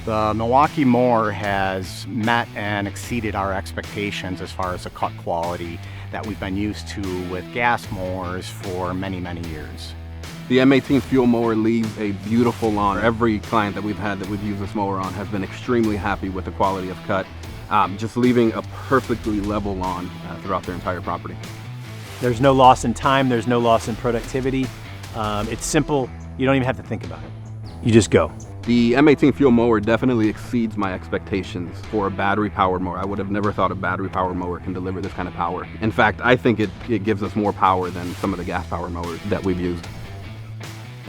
The Milwaukee mower has met and exceeded our expectations as far as the cut quality that we've been used to with gas mowers for many, many years. The M18 Fuel mower leaves a beautiful lawn. Every client that we've had that we've used this mower on has been extremely happy with the quality of cut, just leaving a perfectly level lawn throughout their entire property. There's no loss in time, there's no loss in productivity. It's simple, you don't even have to think about it. You just go. The M18 Fuel mower definitely exceeds my expectations for a battery-powered mower. I would have never thought a battery-powered mower can deliver this kind of power. In fact, I think it gives us more power than some of the gas-powered mowers that we've used.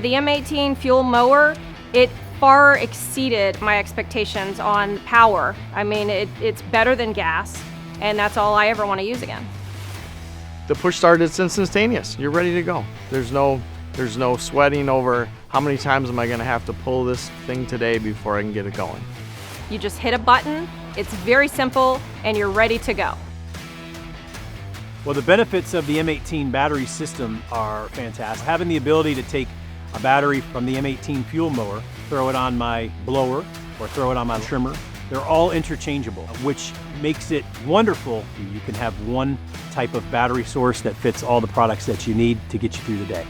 The M18 Fuel mower, it far exceeded my expectations on power. I mean, it's better than gas, and that's all I ever want to use again. The push start is instantaneous. You're ready to go. There's no sweating over how many times am I going to have to pull this thing today before I can get it going. You just hit a button, it's very simple, and you're ready to go. Well, the benefits of the M18 battery system are fantastic. Having the ability to take a battery from the M18 Fuel mower, throw it on my blower, or throw it on my trimmer, they're all interchangeable, which makes it wonderful. You can have one type of battery source that fits all the products that you need to get you through the day.